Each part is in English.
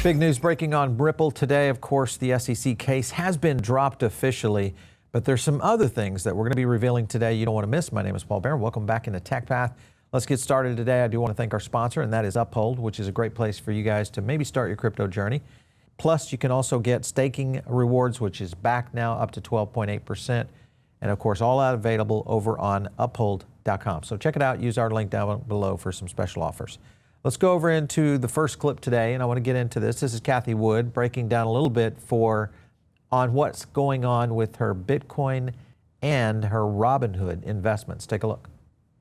Big news breaking on Ripple today. Of course, the SEC case has been dropped officially, but there's some other things that we're going to be revealing today you don't want to miss. My name is Paul Barron. Welcome back into Tech Path. Let's get started today. I do want to thank our sponsor, and that is Uphold, which is a great place for you guys to maybe start your crypto journey. Plus, you can also get staking rewards, which is back now up to 12.8%. And of course, all that available over on uphold.com. So check it out. Use our link down below for some special offers. Let's go over into the first clip today, and I want to get into this. This is Cathie Wood breaking down a little bit on what's going on with her Bitcoin and her Robinhood investments. Take a look.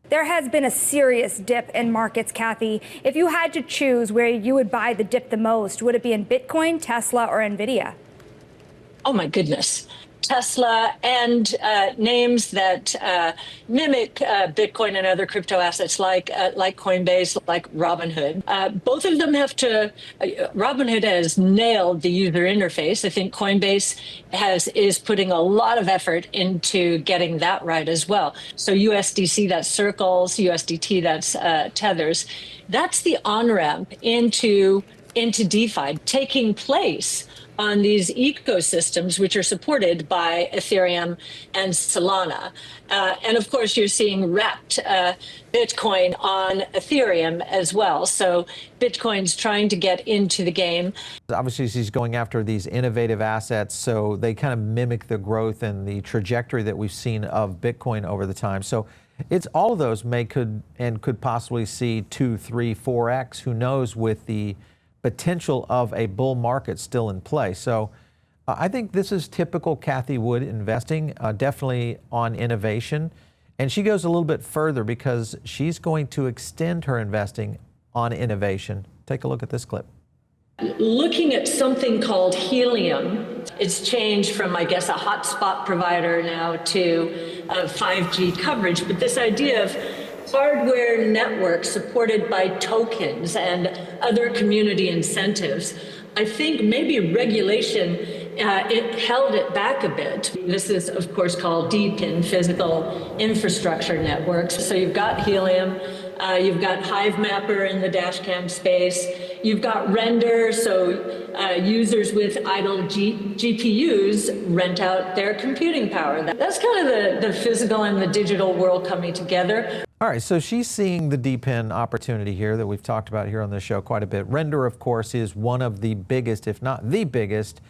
There has been a serious dip in markets, Cathie. If you had to choose where you would buy the dip the most, would it be in Bitcoin, Tesla, or Nvidia? Oh my goodness. Tesla and names that mimic Bitcoin and other crypto assets like Coinbase, like Robinhood. Both of them have to. Robinhood has nailed the user interface. I think Coinbase is putting a lot of effort into getting that right as well. So USDC, that's Circles, USDT, that's Tethers. That's the on-ramp into DeFi taking place on these ecosystems, which are supported by Ethereum and Solana. And of course, you're seeing wrapped Bitcoin on Ethereum as well. So Bitcoin's trying to get into the game. Obviously, she's going after these innovative assets, so they kind of mimic the growth and the trajectory that we've seen of Bitcoin over the time. So it's all of those could possibly see 2, 3, 4x. Who knows with the potential of a bull market still in play. So I think this is typical Cathie Wood investing, definitely on innovation. And she goes a little bit further because she's going to extend her investing on innovation. Take a look at this clip. Looking at something called Helium, it's changed from, I guess, a hotspot provider now to 5G coverage. But this idea of hardware network supported by tokens and other community incentives, I think maybe regulation, it held it back a bit. This is, of course, called DePIN, physical infrastructure networks. So you've got Helium, you've got Hivemapper in the dashcam space, you've got Render, so users with idle GPUs rent out their computing power. That's kind of the physical and the digital world coming together. All right, so she's seeing the DePIN opportunity here that we've talked about here on the show quite a bit. Render, of course, is one of the biggest, if not the biggest,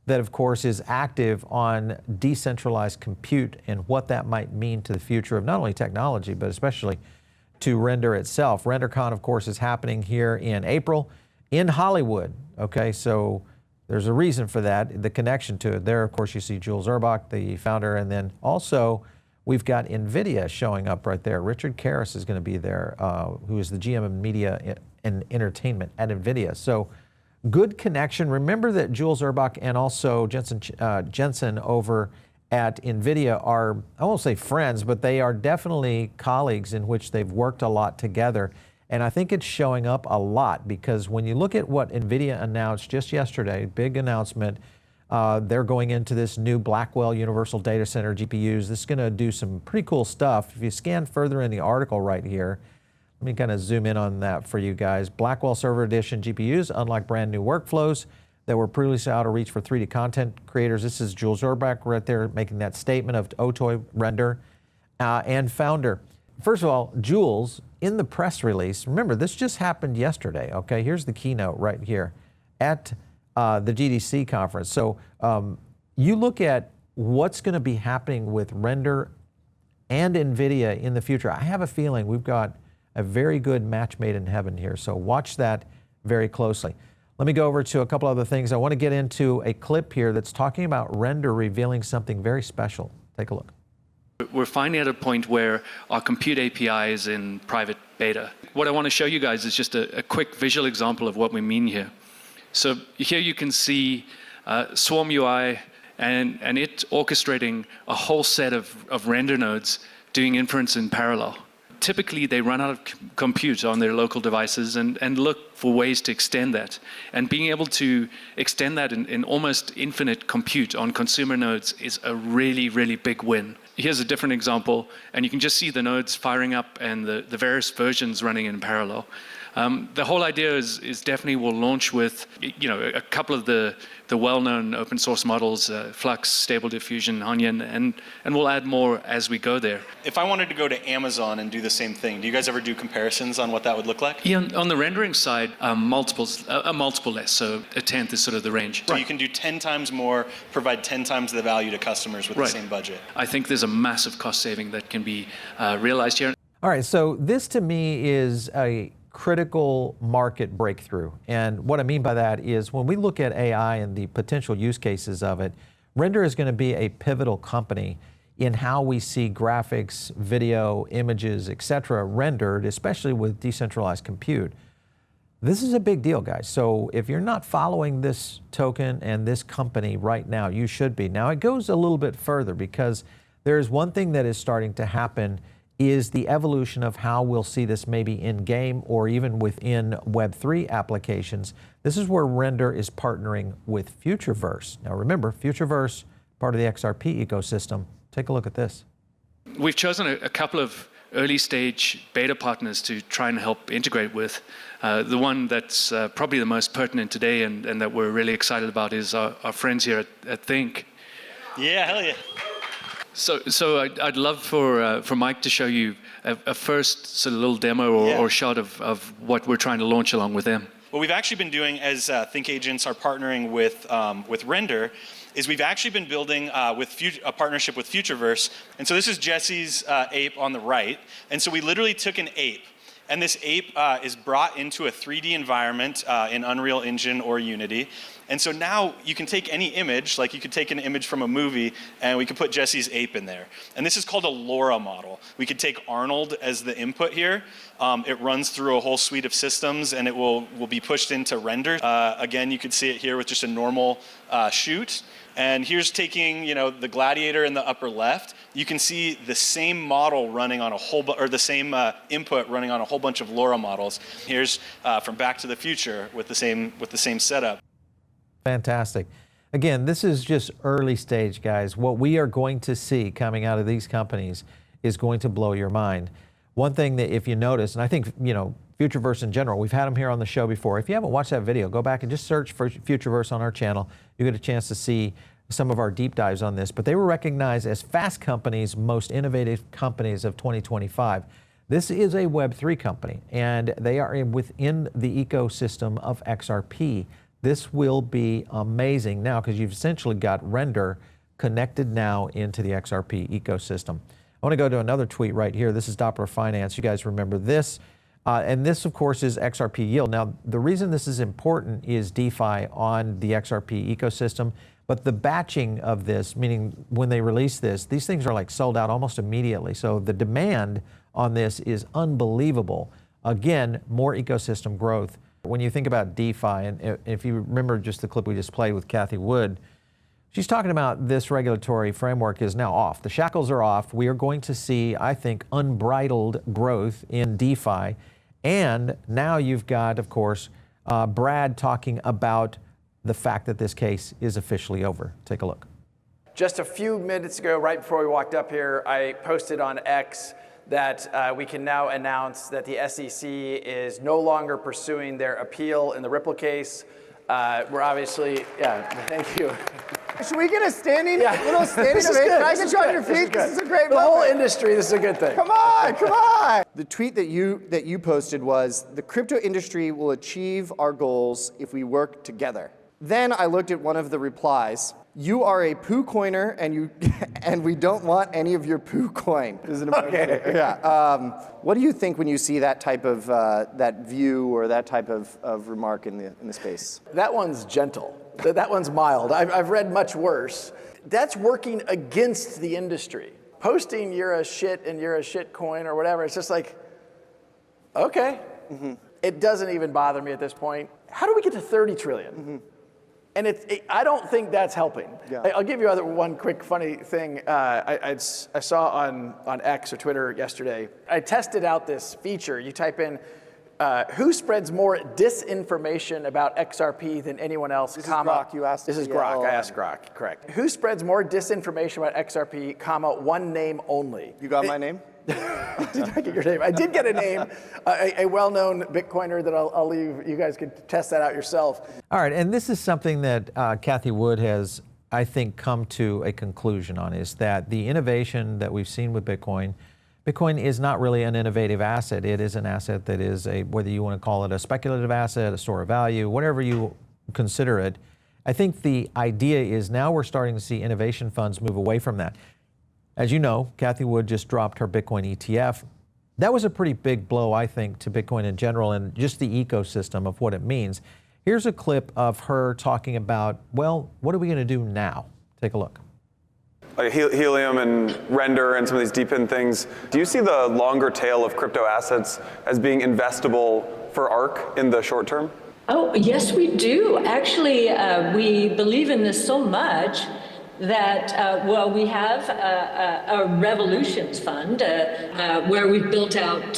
that, of course, is active on decentralized compute and what that might mean to the future of not only technology, but especially to Render itself. RenderCon, of course, is happening here in April in Hollywood. Okay, so there's a reason for that, the connection to it. There, of course, you see Jules Urbach, the founder, and then also we've got Nvidia showing up right there. Richard Karras is going to be there, who is the GM of Media and Entertainment at Nvidia. So good connection. Remember that Jules Urbach and also Jensen over at Nvidia are, I won't say friends, but they are definitely colleagues in which they've worked a lot together. And I think it's showing up a lot because when you look at what Nvidia announced just yesterday, big announcement, they're going into this new Blackwell Universal Data Center GPUs. This is going to do some pretty cool stuff. If you scan further in the article right here, let me kind of zoom in on that for you guys. Blackwell Server Edition GPUs, unlike brand new workflows that were previously out of reach for 3D content creators. This is Jules Urbach right there making that statement of Otoy Render and founder. First of all, Jules, in the press release, remember this just happened yesterday, okay? Here's the keynote right here at the GDC conference. So you look at what's going to be happening with Render and Nvidia in the future. I have a feeling we've got a very good match made in heaven here. So watch that very closely. Let me go over to a couple other things. I want to get into a clip here that's talking about Render revealing something very special. Take a look. We're finally at a point where our compute API is in private beta. What I want to show you guys is just a quick visual example of what we mean here. So here you can see Swarm UI and it orchestrating a whole set of render nodes doing inference in parallel. Typically, they run out of compute on their local devices and look for ways to extend that. And being able to extend that in almost infinite compute on consumer nodes is a really, really big win. here's a different example, and you can just see the nodes firing up and the various versions running in parallel. The whole idea is definitely we'll launch with, a couple of the well-known open source models, Flux, Stable Diffusion, Onion, and we'll add more as we go there. If I wanted to go to Amazon and do the same thing, do you guys ever do comparisons on what that would look like? Yeah, on the rendering side, a multiple less, so a tenth is sort of the range. So you can do 10 times more, provide 10 times the value to customers with the same budget. I think there's a massive cost saving that can be realized here. All right, so this to me is a critical market breakthrough. And what I mean by that is when we look at AI and the potential use cases of it, Render is going to be a pivotal company in how we see graphics, video, images, etc. rendered, especially with decentralized compute. This is a big deal, guys. So if you're not following this token and this company right now, you should be. Now it goes a little bit further because there's one thing that is starting to happen is the evolution of how we'll see this maybe in-game or even within Web3 applications. This is where Render is partnering with Futureverse. Now remember, Futureverse, part of the XRP ecosystem. Take a look at this. We've chosen a couple of early stage beta partners to try and help integrate with. The one that's probably the most pertinent today and that we're really excited about is our friends here at Think. Yeah, hell yeah. So I'd love for Mike to show you a first sort of little demo or shot of what we're trying to launch along with them. What we've actually been doing as Think Agents are partnering with Render is we've actually been building a partnership with Futureverse. And so this is Jesse's ape on the right. And so we literally took an ape. And this ape is brought into a 3D environment in Unreal Engine or Unity. And so now you can take any image, like you could take an image from a movie, and we could put Jesse's ape in there. And this is called a LoRa model. We could take Arnold as the input here. It runs through a whole suite of systems, and it will be pushed into Render. Again, you could see it here with just a normal shoot. And here's taking, the Gladiator in the upper left. You can see the same model running on the same input running on a whole bunch of LoRa models. Here's from Back to the Future with the same setup. Fantastic. Again, this is just early stage, guys. What we are going to see coming out of these companies is going to blow your mind. One thing that if you notice, and I think, Futureverse in general, we've had them here on the show before. If you haven't watched that video, go back and just search for Futureverse on our channel. You get a chance to see some of our deep dives on this. But they were recognized as Fast Company's most innovative companies of 2025. This is a Web3 company, and they are within the ecosystem of XRP. This will be amazing now because you've essentially got Render connected now into the XRP ecosystem. I want to go to another tweet right here. This is Doppler Finance. You guys remember this. And this, of course, is XRP yield. Now, the reason this is important is DeFi on the XRP ecosystem, but the batching of this, meaning when they release this, these things are like sold out almost immediately. So the demand on this is unbelievable. Again, more ecosystem growth. When you think about DeFi, and if you remember just the clip we just played with Cathie Wood, she's talking about this regulatory framework is now off. The shackles are off. We are going to see, I think, unbridled growth in DeFi. And now you've got, of course, Brad talking about the fact that this case is officially over. Take a look. Just a few minutes ago, right before we walked up here, I posted on X that we can now announce that the SEC is no longer pursuing their appeal in the Ripple case. We're obviously, thank you. Should we get a little standing ovation? Can I get you on your feet? This is a great moment. The whole industry, this is a good thing. Come on, come on. The tweet that you posted was, the crypto industry will achieve our goals if we work together. Then I looked at one of the replies. You are a poo coiner, and we don't want any of your poo coin. Okay. Yeah. What do you think when you see that type of that view or that type of remark in the space? That one's gentle. That one's mild. I've read much worse. That's working against the industry. Posting you're a shit and you're a shit coin or whatever, it's just like, okay. Mm-hmm. It doesn't even bother me at this point. How do we get to 30 trillion? Mm-hmm. And I don't think that's helping. Yeah. I'll give you one quick funny thing. I saw on X or Twitter yesterday. I tested out this feature. You type in Who spreads more disinformation about XRP than anyone else? This is Grok, you asked. This is Grok. I asked Grok. Correct. Who spreads more disinformation about XRP, one name only? You got my name? Did I get your name? I did get a name, a well-known Bitcoiner that I'll leave. You guys can test that out yourself. All right, and this is something that Cathie Wood has, I think, come to a conclusion on, is that the innovation that we've seen with Bitcoin is not really an innovative asset. It is an asset that is whether you want to call it a speculative asset, a store of value, whatever you consider it. I think the idea is now we're starting to see innovation funds move away from that. As you know, Cathie Wood just dropped her Bitcoin ETF. That was a pretty big blow, I think, to Bitcoin in general and just the ecosystem of what it means. Here's a clip of her talking about, well, what are we going to do now? Take a look. Like Helium and Render and some of these deep-in things, do you see the longer tail of crypto assets as being investable for ARK in the short term? Oh, yes, we do. Actually, we believe in this so much that, well, we have a Revolutions Fund where we've built out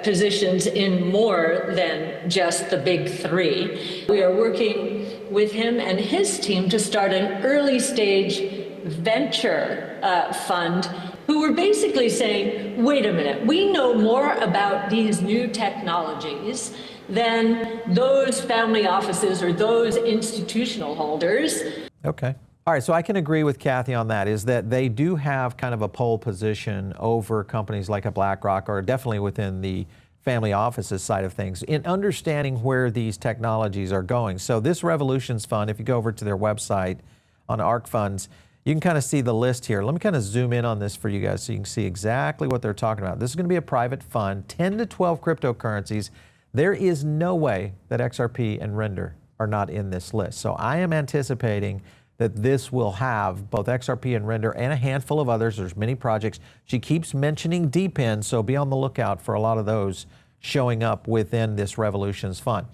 positions in more than just the big three. We are working with him and his team to start an early stage venture fund who were basically saying, wait a minute, we know more about these new technologies than those family offices or those institutional holders. Okay. All right, so I can agree with Cathie on that, is that they do have kind of a pole position over companies like a BlackRock, or definitely within the family offices side of things, in understanding where these technologies are going. So this Revolutions Fund, if you go over to their website on ARK Funds, you can kind of see the list here. Let me kind of zoom in on this for you guys so you can see exactly what they're talking about. This is going to be a private fund, 10 to 12 cryptocurrencies. There is no way that XRP and Render are not in this list. So I am anticipating that this will have both XRP and Render and a handful of others. There's many projects. She keeps mentioning DePIN, so be on the lookout for a lot of those showing up within this Revolutions Fund.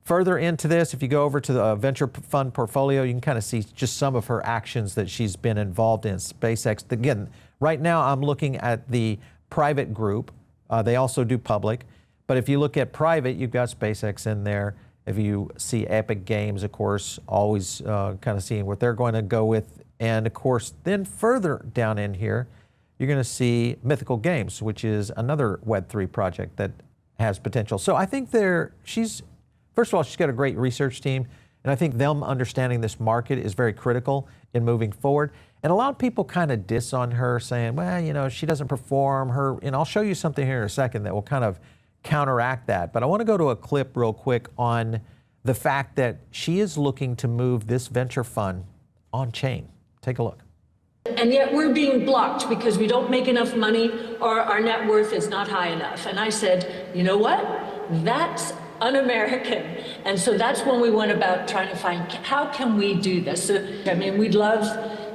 Further into this, if you go over to the venture fund portfolio, you can kind of see just some of her actions that she's been involved in. SpaceX, again, right now I'm looking at the private group. They also do public. But if you look at private, you've got SpaceX in there. If you see Epic Games, of course, always kind of seeing what they're going to go with. And of course, then further down in here, you're going to see Mythical Games, which is another Web3 project that has potential. So I think first of all, she's got a great research team, and I think them understanding this market is very critical in moving forward. And a lot of people kind of diss on her, saying, well, you know, she doesn't perform her, and I'll show you something here in a second that will kind of counteract that. But I want to go to a clip real quick on the fact that she is looking to move this venture fund on chain. Take a look. And yet we're being blocked because we don't make enough money or our net worth is not high enough. And I said, you know what? That's un-American. And so that's when we went about trying to find, how can we do this? So, I mean, we'd love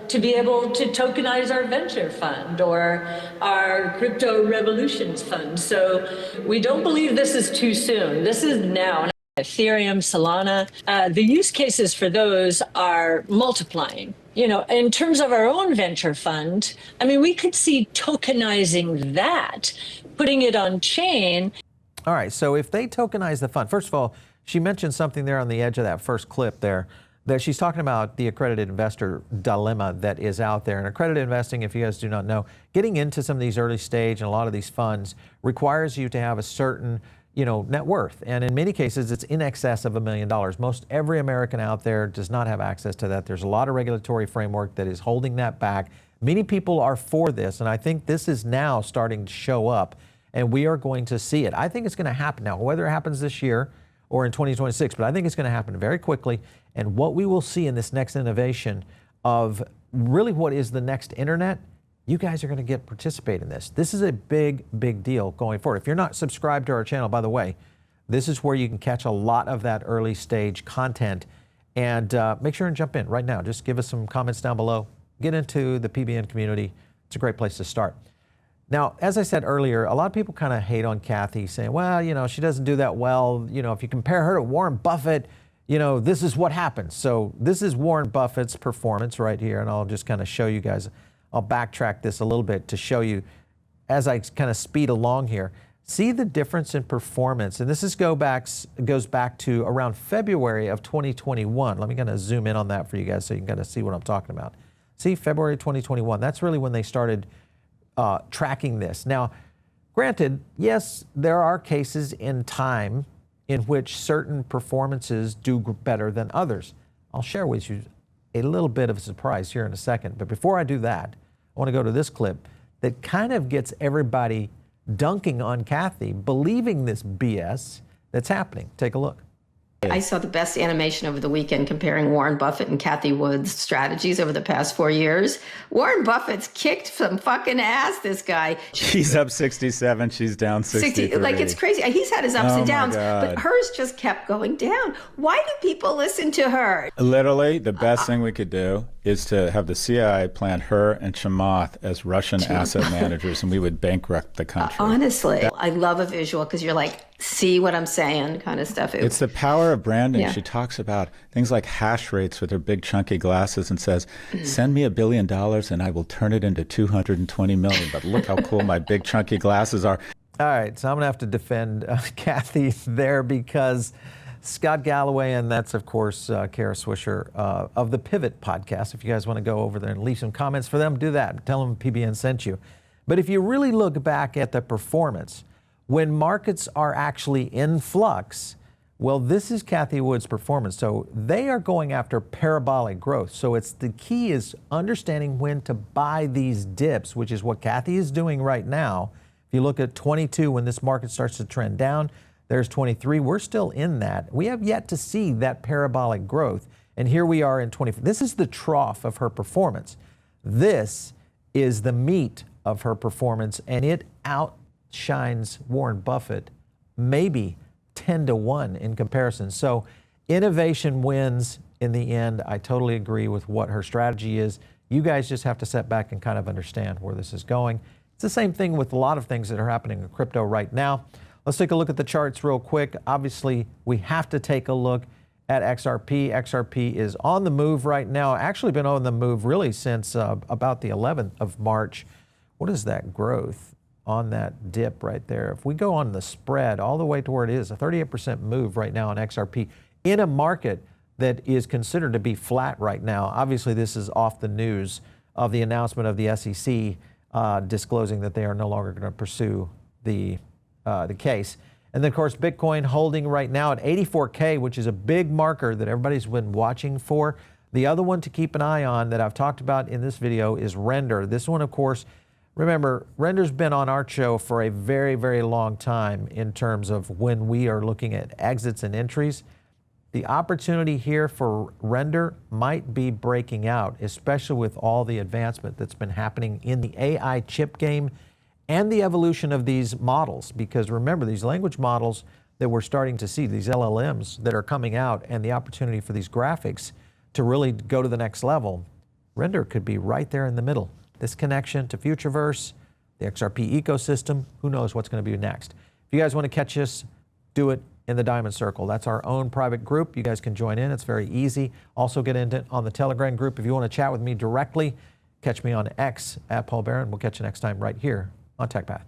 to be able to tokenize our venture fund or our crypto revolutions fund. So we don't believe this is too soon. This is now. Ethereum, Solana, the use cases for those are multiplying. You know, in terms of our own venture fund, I mean, we could see tokenizing that, putting it on chain. All right, so if they tokenize the fund, first of all, she mentioned something there on the edge of that first clip there, that she's talking about the accredited investor dilemma that is out there. And accredited investing, if you guys do not know, getting into some of these early stage and a lot of these funds requires you to have a certain, you know, net worth. And in many cases, it's in excess of $1 million. Most every American out there does not have access to that. There's a lot of regulatory framework that is holding that back. Many people are for this, and I think this is now starting to show up, and we are going to see it. I think it's going to happen now, whether it happens this year or in 2026, but I think it's going to happen very quickly. And what we will see in this next innovation of really what is the next internet, you guys are going to participate in this. This is a big, big deal going forward. If you're not subscribed to our channel, by the way, this is where you can catch a lot of that early stage content. And make sure and jump in right now. Just give us some comments down below. Get into the PBN community. It's a great place to start. Now, as I said earlier, a lot of people kind of hate on Cathie, saying, well, you know, she doesn't do that well. You know, if you compare her to Warren Buffett, you know, this is what happens. So this is Warren Buffett's performance right here. And I'll just kind of show you guys. I'll backtrack this a little bit to show you as I kind of speed along here. See the difference in performance. And this goes back to around February of 2021. Let me kind of zoom in on that for you guys so you can kind of see what I'm talking about. See, February 2021, that's really when they started tracking this. Now, granted, yes, there are cases in time in which certain performances do better than others. I'll share with you a little bit of a surprise here in a second. But before I do that, I want to go to this clip that kind of gets everybody dunking on Cathie, believing this BS that's happening. Take a look. I saw the best animation over the weekend comparing Warren Buffett and Cathie Wood's strategies over the past 4 years. Warren Buffett's kicked some fucking ass, this guy. He's up 67, she's down 63. Like, it's crazy. He's had his ups and downs, God. but hers just kept going down. Why do people listen to her? Literally, the best thing we could do is to have the CIA plant her and Chamath as Russian asset managers, and we would bankrupt the country. Honestly, I love a visual because you're like, see what I'm saying kind of stuff. It's the power of branding. Yeah. She talks about things like hash rates with her big chunky glasses and says, send me $1 billion and I will turn it into 220 million. But look how cool my big chunky glasses are. All right, so I'm going to have to defend Cathie there because Scott Galloway, and that's, of course, Kara Swisher of the Pivot podcast. If you guys want to go over there and leave some comments for them, do that. Tell them PBN sent you. But if you really look back at the performance, when markets are actually in flux, well, this is Cathie Wood's performance. So they are going after parabolic growth. So it's the key is understanding when to buy these dips, which is what Cathie is doing right now. If you look at 22, when this market starts to trend down, there's 23. We're still in that. We have yet to see that parabolic growth. And here we are in 24. This is the trough of her performance. This is the meat of her performance, and it outshines Warren Buffett maybe 10-1 in comparison. So innovation wins in the end. I totally agree with what her strategy is. You guys just have to sit back and kind of understand where this is going. It's the same thing with a lot of things that are happening in crypto right now. Let's take a look at the charts real quick. Obviously, we have to take a look at XRP. XRP is on the move right now. Actually been on the move really since about the 11th of March. What is that growth on that dip right there? If we go on the spread all the way to where it is, a 38% move right now on XRP in a market that is considered to be flat right now. Obviously, this is off the news of the announcement of the SEC disclosing that they are no longer going to pursue the case. And then, of course, Bitcoin holding right now at 84K, which is a big marker that everybody's been watching for. The other one to keep an eye on that I've talked about in this video is Render. This one, of course, remember, Render's been on our show for a very, very long time in terms of when we are looking at exits and entries. The opportunity here for Render might be breaking out, especially with all the advancement that's been happening in the AI chip game and the evolution of these models. Because remember, these language models that we're starting to see, these LLMs that are coming out, and the opportunity for these graphics to really go to the next level, Render could be right there in the middle. This connection to Futureverse, the XRP ecosystem, who knows what's going to be next. If you guys want to catch us, do it in the Diamond Circle. That's our own private group. You guys can join in. It's very easy. Also get into on the Telegram group. If you want to chat with me directly, catch me on X at Paul Barron. We'll catch you next time right here on TechPath.